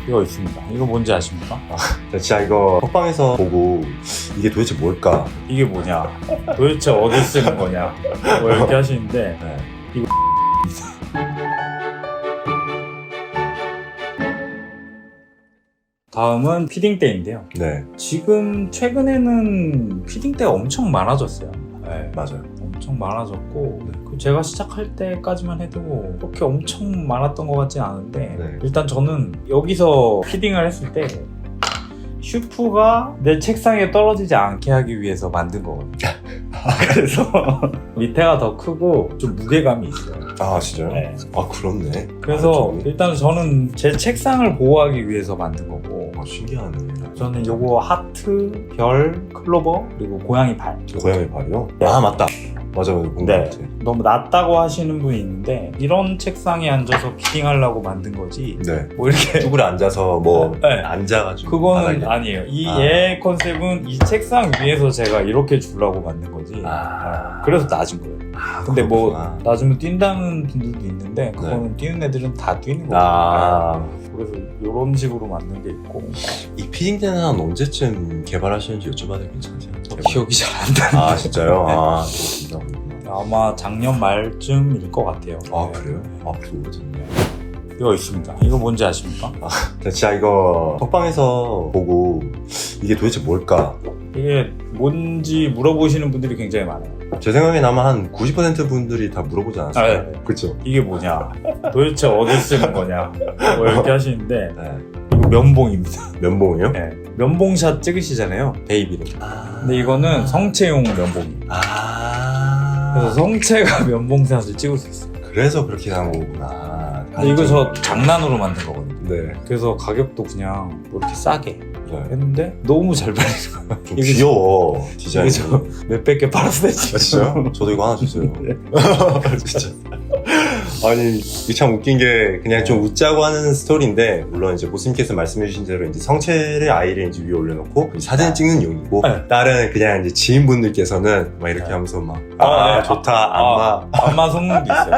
이거 있습니다. 이거 뭔지 아십니까? 진짜 이거 톡방에서 보고 이게 도대체 뭘까? 이게 뭐냐? 도대체 어디 쓰는 거냐? 뭐 이렇게 하시는데 네. 이거 다음은 피딩 때인데요. 네, 지금 최근에는 피딩 때가 엄청 많아졌어요. 네, 맞아요. 엄청 많아졌고 그 제가 시작할 때까지만 해도 그렇게 엄청 많았던 것 같진 않은데 네. 일단 저는 여기서 피딩을 했을 때 슈프가 내 책상에 떨어지지 않게 하기 위해서 만든 거거든요. 그래서 밑에가 더 크고 좀 무게감이 있어요. 아, 진짜요? 네. 아, 그렇네. 그래서 아, 일단 저는 제 책상을 보호하기 위해서 만든 거고 신기하네. 저는 요거 하트, 별, 클로버 그리고 고양이 발. 고양이 발이요? 아, 맞다. 맞아, 본것 네. 같아. 너무 낮다고 하시는 분이 있는데 이런 책상에 앉아서 피딩하려고 만든 거지 네. 뭐 이렇게 쭈그려 앉아서 뭐 네. 앉아가지고. 그거는 바닥에. 아니에요. 이 얘 컨셉은 이 책상 위에서 제가 이렇게 주려고 만든 거지. 아. 그래서 낮은 거예요. 아, 근데 뭐 그렇구나. 낮으면 뛴다는 분들도 있는데 그거는 뛰는 애들은 다 뛰는 거예요. 아. 그래서 이런 식으로 만든 게 있고 이 피딩 때는 한 언제쯤 개발하시는지 여쭤봐도 괜찮으세요? 기억이 잘 안 나는데 아, 진짜요? 아, 그렇구나. 아마 작년 말쯤일 것 같아요. 아, 네. 그래요? 아, 그래도 오래됐네. 이거 있습니다. 이거 뭔지 아십니까? 진짜 이거 톡방에서 보고 이게 도대체 뭘까? 이게 뭔지 물어보시는 분들이 굉장히 많아요. 제 생각엔 아마 한 90% 분들이 다 물어보지 않았을까요? 아, 네. 그쵸? 이게 뭐냐? 도대체 어디 쓰는 거냐? 뭐 이렇게 하시는데 네. 이거 면봉입니다. 면봉이요? 네. 면봉샷 찍으시잖아요. 베이비를. 아. 근데 이거는 성체용 면봉이에요. 아. 그래서 성체가 면봉샷을 찍을 수 있어요. 그래서 그렇게 나온 거구나. 근데 이거 저 장난으로 만든 거거든요. 네. 그래서 가격도 그냥 뭐 이렇게 싸게 네. 했는데 너무 잘 팔리는 거예요. 좀 귀여워. 디자인이. 이게 저 몇백 개 팔았어요 지금. 아, 진짜요? 저도 이거 하나 주세요. 네. 진짜. 아니, 이게 참 웃긴 게 그냥 좀 웃자고 하는 스토리인데, 물론 이제 보스님께서 말씀해주신 대로 이제 성체를 아이를 이제 위에 올려놓고 사진 찍는 용이고, 네. 다른 그냥 이제 지인분들께서는 막 이렇게 하면서 막, 네. 좋다, 안마. 안마 성능도 있어요.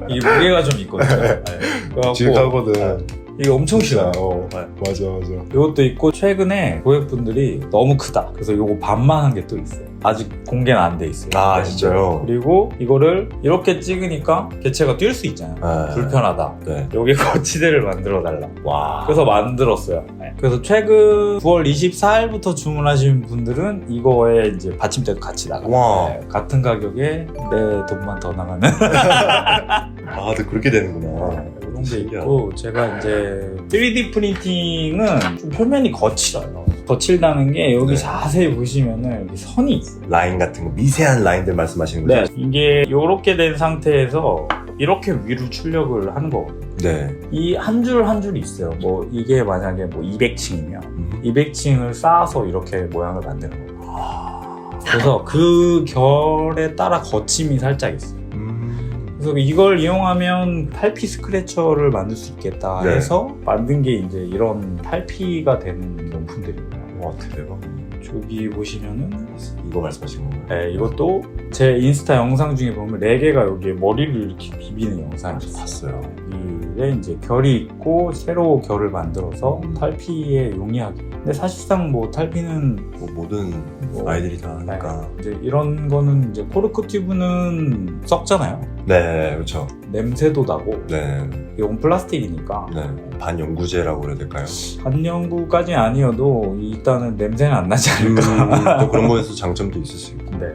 이게 무게가 좀 있거든요. 네. 그래갖고 지극하거든. 이게 엄청 쉬워요. 맞아, 맞아. 이것도 있고 최근에 고객분들이 너무 크다. 그래서 이거 반만 한 게 또 있어요. 아직 공개는 안 돼 있어요. 아, 진짜요? 그리고 이거를 이렇게 찍으니까 개체가 뛸 수 있잖아요. 네. 불편하다. 네. 여기 거치대를 만들어 달라. 와. 그래서 만들었어요. 네. 그래서 최근 9월 24일부터 주문하신 분들은 이거에 이제 받침대도 같이 나가요. 와. 네. 같은 가격에 내 돈만 더 나가는 아, 또 그렇게 되는구나. 이런 게 있고, 제가 이제 3D 프린팅은 좀 표면이 거칠어요. 거칠다는 게 여기 네. 자세히 보시면은 여기 선이 있어요. 라인 같은 거, 미세한 라인들 말씀하시는 네. 거죠? 이게 이렇게 된 상태에서 이렇게 위로 출력을 하는 거거든요. 네. 이 한 줄 한 줄이 있어요. 뭐 이게 만약에 뭐 200층이면 200층을 쌓아서 이렇게 모양을 만드는 거예요. 그래서 그 결에 따라 거침이 살짝 있어요. 그래서 이걸 이용하면 탈피 스크래처를 만들 수 있겠다 네. 해서 만든 게 이제 이런 탈피가 되는 용품들입니다. 와, 대박. 저기 보시면은 이거 말씀하시는 건가요? 네, 이것도 제 인스타 영상 중에 보면 4개가 여기에 머리를 이렇게 비비는 영상이 있어요. 봤어요. 이에 이제 결이 있고 새로 결을 만들어서 탈피에 용이하게. 근데 사실상 뭐 탈피는 뭐 모든 뭐, 아이들이 다 하니까. 이제 이런 거는 이제 코르크 튜브는 썩잖아요. 네, 그렇죠. 냄새도 나고 네, 이건 플라스틱이니까 네. 반영구제라고 그래야 될까요? 반영구까지는 아니어도 일단은 냄새는 안 나지 않을까. 또 그런 거에서 장점도 있을 수 있고. 네.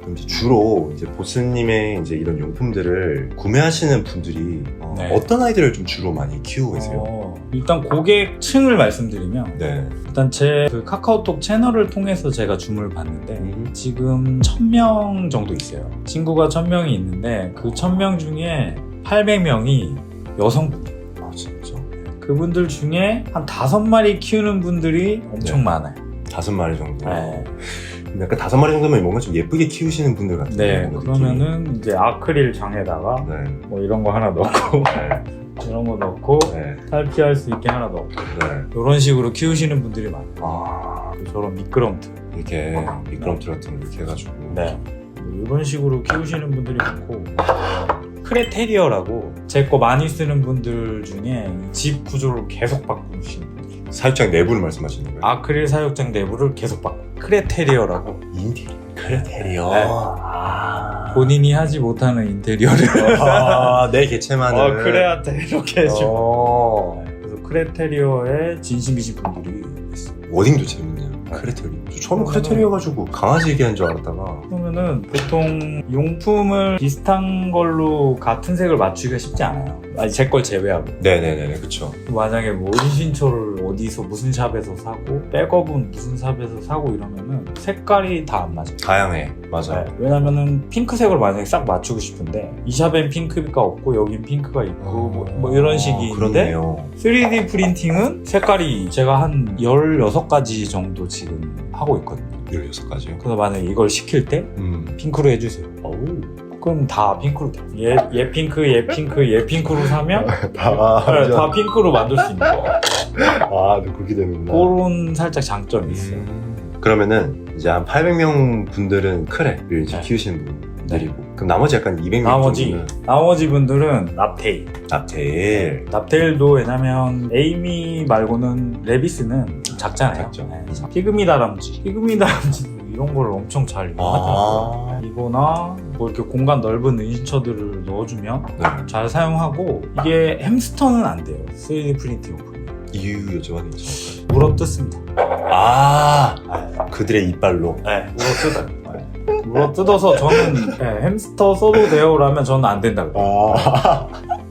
그럼 이제 주로 이제 보스님의 이제 이런 용품들을 구매하시는 분들이 네. 어떤 아이들을 좀 주로 많이 키우고 계세요? 일단 고객층을 말씀드리면 네. 일단 제 그 카카오톡 채널을 통해서 제가 주문을 받는데 지금 1000명 정도 있어요. 친구가 1000명이 있는데 그 1000명 중에 800명이 여성분들. 아, 진짜? 그분들 중에 한 5마리 키우는 분들이 엄청 네. 많아요. 5마리 정도. 네. 약간 5마리 정도면 뭔가 좀 예쁘게 키우시는 분들 같은데. 네, 그러면은 이제 아크릴 장에다가 네. 뭐 이런 거 하나 넣고 네. 이런 거 넣고 네. 탈피할 수 있게 하나 넣고 네. 이런 식으로 키우시는 분들이 많아요. 아, 저런 미끄럼틀. 이렇게 미끄럼틀 같은 거 이렇게 해가지고. 네. 뭐 이런 식으로 키우시는 분들이 많고 크레테리어라고 제 거 많이 쓰는 분들 중에 집 구조를 계속 바꾸시는 분들. 사육장 내부를 말씀하시는 거예요? 아크릴 사육장 내부를 계속 바꾸. 크레테리어라고. 인테리어. 크레테리어. 네. 본인이 하지 못하는 인테리어를 내 개체만을. 크레한테 이렇게 해주고. 어. 그래서 크레테리어에 진심이신 분들이 있어요. 워딩도 재밌네요. 크레테리어. 저 처음에 크레테리어 가지고 강아지 얘기한 줄 알았다가. 그러면은 보통 용품을 비슷한 걸로 같은 색을 맞추기가 쉽지 않아요. 아니 제 걸 제외하고. 네네네, 그쵸. 만약에 뭐 은신처를 어디서 무슨 샵에서 사고 백업은 무슨 샵에서 사고 이러면은 색깔이 다 안 맞아요. 다양해. 맞아. 네, 왜냐면은 핑크색을 만약에 싹 맞추고 싶은데 이 샵엔 핑크가 없고 여긴 핑크가 있고 뭐 이런 식인데 그렇네요. 3D 프린팅은 색깔이 제가 한 16가지 정도 지금 하고 있거든요. 16가지요? 그래서 만약에 이걸 시킬 때 핑크로 해주세요. 그럼 다 핑크로 돼. 얘 핑크, 얘 핑크, 얘 핑크로 사면 다 핑크로 만들 수 있는 거예요. 아, 그렇게 되는구나. 그런 살짝 장점이 있어요. 그러면은 이제 한 800명 분들은 크레를 이제 네. 키우시는 분들이고 그럼 나머지 약간 200명 정도는 나머지 분들은 납테일. 납테일. 납테일도 왜냐면 에이미 말고는 레비스는 작잖아요. 작죠. 네. 피그미 다람쥐 이런 걸 엄청 잘 이용하더라고요. 이거나 뭐 이렇게 공간 넓은 은신처들을 넣어주면 네. 잘 사용하고 이게 햄스터는 안 돼요. 3D 프린팅 오픈이. 이유 여쭤봐도 괜찮을까요? 물어 뜯습니다. 그들의 이빨로. 네, 물어 뜯어요. 물어 뜯어서 저는 햄스터 써도 돼요라면 저는 안 된다고.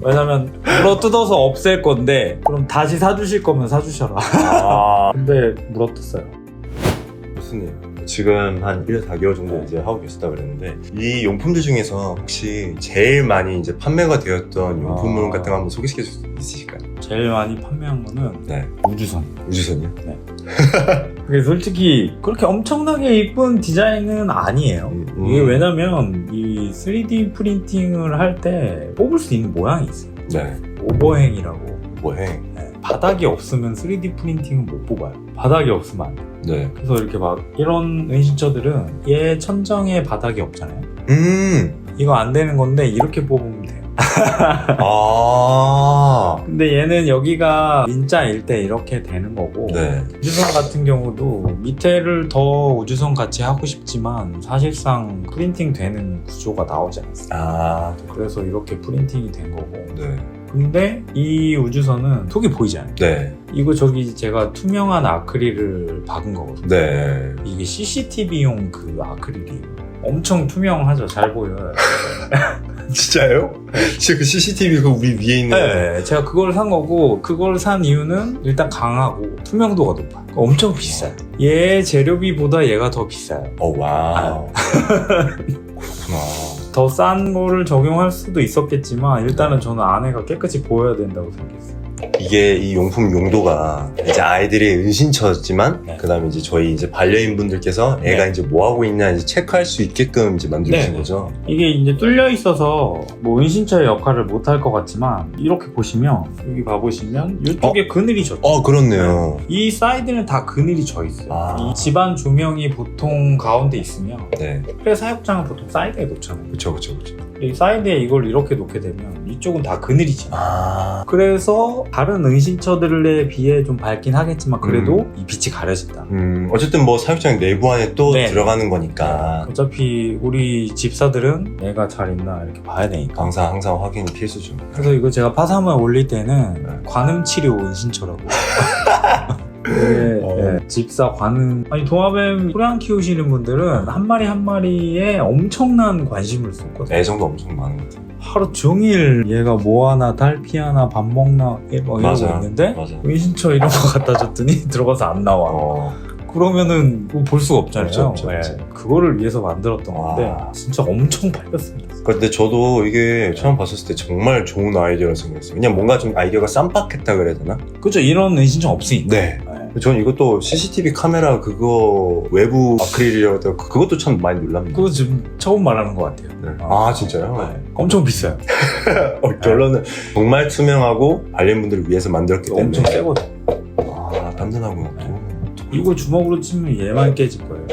왜냐면 물어 뜯어서 없앨 건데 그럼 다시 사주실 거면 사주셔라. 근데 물어 뜯어요. 교수님 지금 한 1년 4개월 정도 이제 하고 계시다 그랬는데 이 용품들 중에서 혹시 제일 많이 이제 판매가 되었던 용품물 같은 거 한번 소개시켜 줄 수 있으실까요? 제일 많이 판매한 거는 네. 우주선. 우주선이요? 네. 그게 솔직히 그렇게 엄청나게 이쁜 디자인은 아니에요. 이게 왜냐면 이 3D 프린팅을 할 때 뽑을 수 있는 모양이 있어요. 네. 오버행이라고. 뭐해? 네. 바닥이 없으면 3D 프린팅은 못 뽑아요. 바닥이 없으면 안 돼요. 네. 그래서 이렇게 막 이런 은신처들은 얘 천정에 바닥이 없잖아요. 이거 안 되는 건데 이렇게 뽑으면 돼요. 근데 얘는 여기가 민자일 때 이렇게 되는 거고 네. 우주선 같은 경우도 밑에를 더 우주선 같이 하고 싶지만 사실상 프린팅 되는 구조가 나오지 않았어요. 그래서 이렇게 프린팅이 된 거고. 네. 근데 이 우주선은 속이 보이지 않아요. 네. 이거 저기 제가 투명한 아크릴을 박은 거거든요. 네. 이게 CCTV용 그 아크릴이에요. 엄청 투명하죠. 잘 보여요. 진짜요? 진짜 그 CCTV 그 우리 위에 있는 네, 제가 그걸 산 거고 그걸 산 이유는 일단 강하고 투명도가 높아. 엄청 비싸요. 얘 재료비보다 얘가 더 비싸요. 와우. 그렇구나. 더 싼 거를 적용할 수도 있었겠지만 일단은 저는 안에가 깨끗이 보여야 된다고 생각했어요. 이게 이 용품 용도가 이제 아이들의 은신처지만 네. 그다음에 이제 저희 이제 반려인 분들께서 애가 네. 이제 뭐 하고 있나 이제 체크할 수 있게끔 이제 만들어주신 네. 거죠. 이게 이제 뚫려 있어서 뭐 은신처의 역할을 못 할 것 같지만 이렇게 보시면 여기 봐보시면 이쪽에 그늘이 졌죠. 그렇네요. 이 사이드는 다 그늘이 져 있어요. 이 집안 조명이 보통 가운데 있으면 네. 그래 사육장은 보통 사이드에 놓잖아요. 그쵸. 이 사이드에 이걸 이렇게 놓게 되면 이쪽은 다 그늘이지. 그래서 다른 은신처들에 비해 좀 밝긴 하겠지만 그래도 이 빛이 가려진다. 어쨌든 뭐 사육장 내부 안에 또 네. 들어가는 거니까 어차피 우리 집사들은 얘가 잘 있나 이렇게 봐야 되니까. 항상 확인이 필수죠. 그래서 이거 제가 파삼을 올릴 때는 네. 관음치료 은신처라고. 이게 집사 관음. 아니 도마뱀 소량 키우시는 분들은 한 마리 한 마리에 엄청난 관심을 쏟거든요. 애정도 엄청 많은 것 같아요. 하루 종일 얘가 뭐 하나 달피 하나 밥 먹나 뭐 이러고 있는데 맞아. 은신처 이런 거 갖다 줬더니 들어가서 안 나와. 그러면은 볼 수가 없잖아요. 없죠. 그거를 위해서 만들었던 건데 진짜 엄청 팔렸습니다. 근데 저도 이게 처음 봤었을 때 정말 좋은 아이디어라고 생각했어요. 그냥 뭔가 좀 아이디어가 쌈박했다 그래야 되나? 그죠? 이런 은신처 없으니까. 네. 전 이것도 CCTV 카메라 그거 외부 아크릴이라고 해서 그것도 참 많이 놀랍니다. 그거 지금 처음 말하는 것 같아요. 네. 진짜요? 네. 엄청 비싸요. 결론은 정말 투명하고 반려인분들을 위해서 만들었기 때문에 엄청 세거든. 단단하고 이거 주먹으로 치면 얘만 깨질 거예요.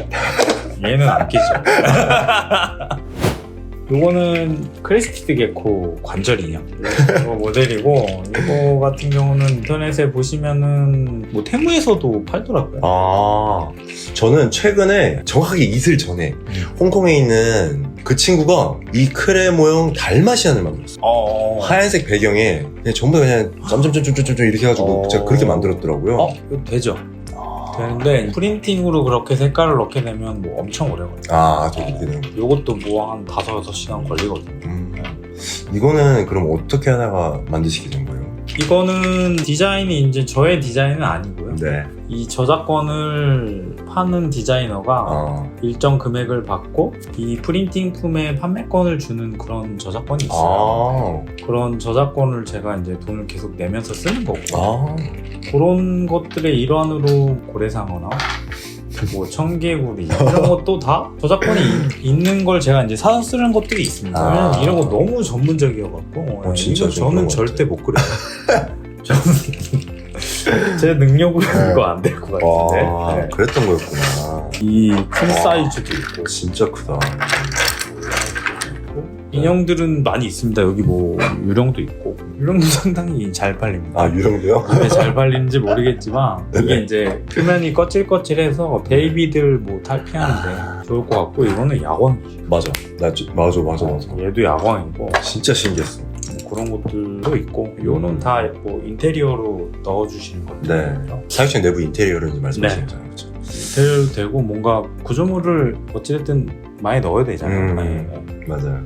얘는 안 깨져. 요거는 크레스티드 게코 관절 인형 이거 모델이고 이거 같은 경우는 인터넷에 보시면은 뭐 테무에서도 팔더라고요. 아, 저는 최근에 정확하게 이틀 전에 홍콩에 있는 그 친구가 이 크레 모형 달마시안을 만들었어요. 하얀색 배경에 그냥 전부 다 그냥 점점점점점 이렇게 해가지고 제가 그렇게 만들었더라고요. 이거 되죠? 되는데 프린팅으로 그렇게 색깔을 넣게 되면 뭐 엄청 오래 걸려요. 아, 저 그렇게 되는 거. 요것도 뭐 한 5-6시간 걸리거든요. 이거는 그럼 어떻게 하다가 만드시게 된 거예요? 이거는 디자인이 이제 저의 디자인은 아니고요. 네. 이 저작권을 파는 디자이너가 아, 일정 금액을 받고 이 프린팅품에 판매권을 주는 그런 저작권이 있어요. 그런 저작권을 제가 이제 돈을 계속 내면서 쓰는 거고 그런 것들의 일환으로 고래상어나 뭐 청개구리 이런 것도 다 저작권이 있는 걸 제가 이제 사서 쓰는 것들이 있습니다. 왜냐면 이런 거 너무 전문적이어갖고 진짜 이거 저는 그런 절대 못 그려요. 저는 제 능력으로 이거 안 될 것 같은데. 그랬던 거였구나. 이 큰 사이즈도 있고 진짜 크다. 인형들은 많이 있습니다. 여기 뭐 유령도 있고 유령도 상당히 잘 팔립니다. 아, 유령도요? 왜 잘 팔리는지 모르겠지만 이게 이제 표면이 거칠거칠해서 베이비들 뭐 탈피하는데 좋을 것 같고 이거는 야광이에요. 맞아. 맞아. 얘도 야광이고 진짜 신기했어. 뭐 그런 것들도 있고 요는 다 뭐 인테리어로 넣어주시는 것들. 네. 사육장 내부 인테리어를 이제 말씀하시는 네. 거잖아요. 그렇죠? 인테리어도 되고 뭔가 구조물을 어찌됐든 많이 넣어야 되잖아요. 네. 맞아요.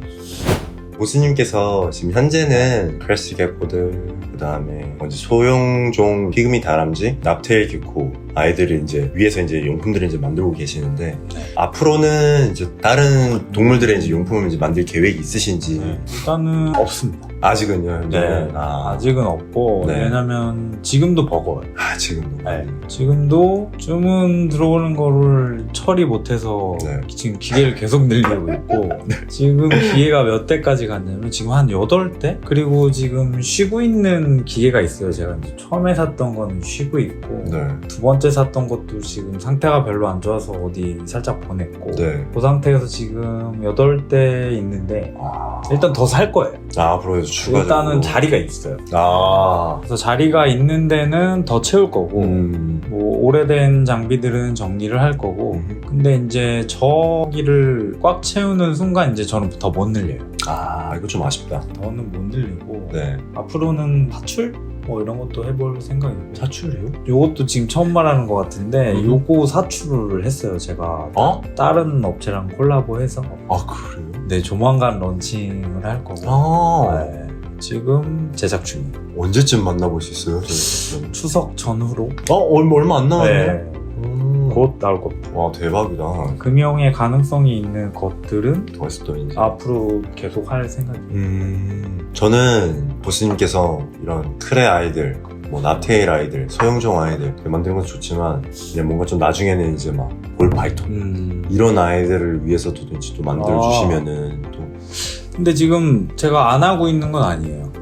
보스님께서 지금 현재는 크레스티 게코들, 그 다음에 소형종 피그미 다람쥐, 납테일 기코 아이들을 이제 위에서 이제 용품들을 이제 만들고 계시는데 앞으로는 이제 다른 동물들의 이제 용품을 이제 만들 계획이 있으신지? 일단은 없습니다. 아직은요? 현재는? 네. 아직은 없고 네. 왜냐면 지금도 버거워요. 지금도? 네. 지금도 주문 들어오는 거를 처리 못해서 지금 기계를 계속 늘리고 있고 지금 기계가 몇 대까지 갔냐면 지금 한 8대? 그리고 지금 쉬고 있는 기계가 있어요. 제가 이제 처음에 샀던 거는 쉬고 있고 두 번째 샀던 것도 지금 상태가 별로 안 좋아서 어디 살짝 보냈고 그 상태에서 지금 8대 있는데 일단 더 살 거예요. 앞으로 추가적으로 일단은 자리가 있어요. 그래서 자리가 있는 데는 더 채울 거고 뭐 오래된 장비들은 정리를 할 거고 근데 이제 저기를 꽉 채우는 순간 이제 저는 더 못 늘려요. 이거 좀 아쉽다. 더는 못 늘리고 네. 앞으로는 사출? 뭐 이런 것도 해볼 생각이고. 사출이요? 요것도 지금 처음 말하는 것 같은데 요거 사출을 했어요. 제가 다른 업체랑 콜라보해서 그래요? 네, 조만간 런칭을 할 거고 네, 지금 제작 중이에요. 언제쯤 만나볼 수 있어요? 저희? 추석 전후로 얼마 안 남았네. 네. 곧 나올 겁니다. 와, 대박이다. 금형의 가능성이 있는 것들은 더 있어, 또 이제. 앞으로 계속 할 생각이에요. 저는 보스님께서 이런 크레 아이들, 뭐 납테일 아이들, 소형종 아이들 만드는 건 좋지만 그냥 뭔가 좀 나중에는 이제 막 볼파이톤 이런 아이들을 위해서도 이제 또 만들어 주시면은 또. 근데 지금 제가 안 하고 있는 건 아니에요.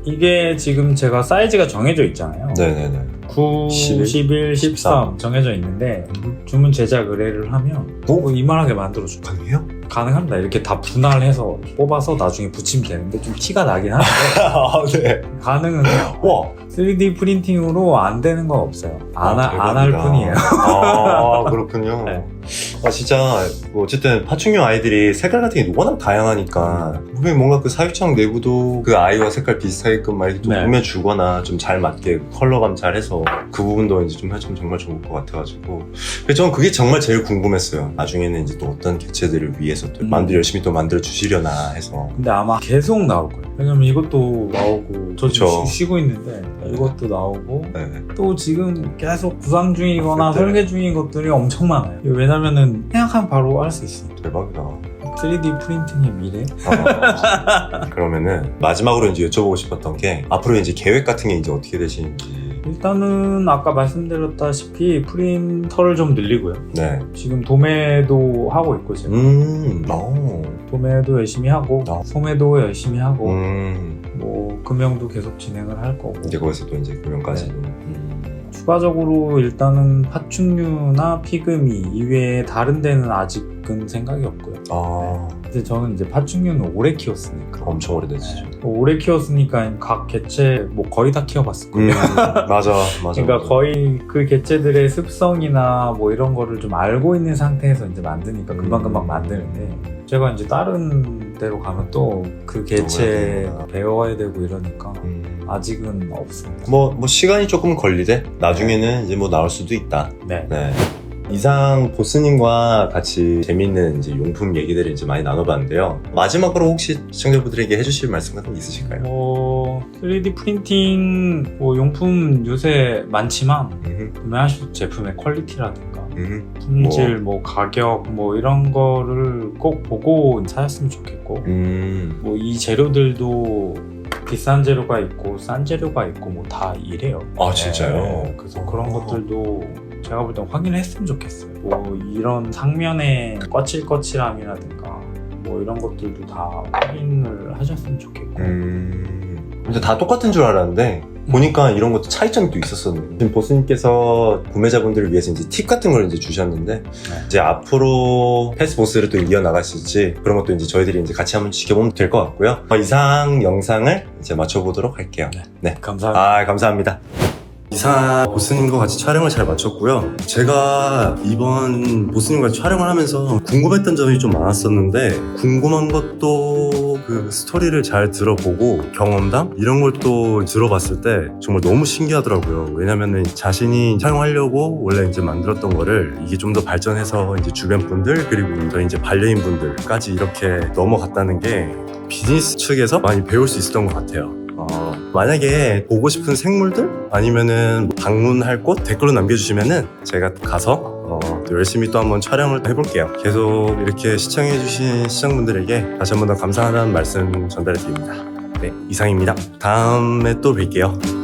이게 지금 제가 사이즈가 정해져 있잖아요. 네네네. 9, 11, 13 정해져 있는데 주문 제작 의뢰를 하면 뭐 이만하게 만들어줘요. 가능해요? 가능합니다. 이렇게 다 분할해서 뽑아서 나중에 붙이면 되는데 좀 티가 나긴 하는데 네. 가능은 해요. 와. 3D 프린팅으로 안 되는 건 없어요. 안 할 뿐이에요. 그렇군요. 네. 진짜 뭐 어쨌든 파충류 아이들이 색깔 같은 게 워낙 다양하니까 분명히 뭔가 그 사육장 내부도 그 아이와 색깔 비슷하게끔 막 이렇게 좀 꾸며주거나 좀 잘 맞게 컬러감 잘 해서 그 부분도 이제 좀 해주면 정말 좋을 것 같아가지고 그래서 저는 그게 정말 제일 궁금했어요. 나중에는 이제 또 어떤 객체들을 위해서 또 열심히 또 만들어 주시려나 해서. 근데 아마 계속 나올 거예요. 왜냐면 이것도 나오고 저 지금 쉬고 있는데 이것도 나오고 또 지금 계속 구상 중이거나 설계 중인 것들이 엄청 많아요. 왜냐면은 생각하면 바로 알 수 있어요. 대박이다. 3D 프린팅의 미래? 그러면은 마지막으로 이제 여쭤보고 싶었던 게 앞으로 이제 계획 같은 게 이제 어떻게 되시는지. 일단은 아까 말씀드렸다시피 프린터를 좀 늘리고요. 네. 지금 도매도 하고 있고 제가. 도매도 열심히 하고 소매도 열심히 하고 뭐 금형도 계속 진행을 할 거고. 이제 거기서 또 이제 금형까지도. 추가적으로 일단은 파충류나 피그미 이외에 다른 데는 아직은 생각이 없고요. 근데 저는 이제 파충류는 오래 키웠으니까. 엄청 오래됐죠. 오래 키웠으니까 각 개체 뭐 거의 다 키워봤을 거예요. 맞아. 그러니까 거의 그 개체들의 습성이나 뭐 이런 거를 좀 알고 있는 상태에서 이제 만드니까 금방금방 만드는데, 제가 이제 다른 데로 가면 또 그 개체 배워야 되고 이러니까 아직은 없습니다. 뭐 시간이 조금 걸리대. 나중에는 이제 뭐 나올 수도 있다. 네. 네. 이상 보스님과 같이 재밌는 이제 용품 얘기들을 이제 많이 나눠봤는데요. 마지막으로 혹시 시청자분들에게 해주실 말씀 같은 게 있으실까요? 뭐 3D 프린팅 뭐 용품 요새 많지만 구매하실 제품의 퀄리티라든가 품질, 뭐 가격 뭐 이런 거를 꼭 보고 사셨으면 좋겠고, 뭐 이 재료들도 비싼 재료가 있고 싼 재료가 있고 뭐 다 이래요. 아 진짜요? 네, 그래서 그런 것들도 제가 볼 땐 확인을 했으면 좋겠어요. 뭐 이런 상면의 거칠거칠함이라든가 뭐 이런 것들도 다 확인을 하셨으면 좋겠고. 근데 다 똑같은 줄 알았는데 보니까 이런 것도 차이점이 또 있었었는데, 지금 보스님께서 구매자분들을 위해서 이제 팁 같은 걸 이제 주셨는데, 이제 앞으로 패스 보스를 또 이어나가실지 그런 것도 이제 저희들이 이제 같이 한번 지켜보면 될 것 같고요. 이상 영상을 이제 마쳐보도록 할게요. 네. 감사합니다. 감사합니다. 이상 보스님과 같이 촬영을 잘 마쳤고요. 제가 이번 보스님과 촬영을 하면서 궁금했던 점이 좀 많았었는데, 궁금한 것도 그 스토리를 잘 들어보고 경험담 이런 걸 또 들어봤을 때 정말 너무 신기하더라고요. 왜냐면은 자신이 촬영하려고 원래 이제 만들었던 거를 이게 좀 더 발전해서 이제 주변 분들 그리고 저희 이제 반려인 분들까지 이렇게 넘어갔다는 게 비즈니스 측에서 많이 배울 수 있었던 것 같아요. 만약에 보고 싶은 생물들 아니면은 방문할 곳 댓글로 남겨주시면은 제가 가서 또 열심히 또 한번 촬영을 해볼게요. 계속 이렇게 시청해주신 시청자분들에게 다시 한번 더 감사하다는 말씀 전달해 드립니다. 네, 이상입니다. 다음에 또 뵐게요.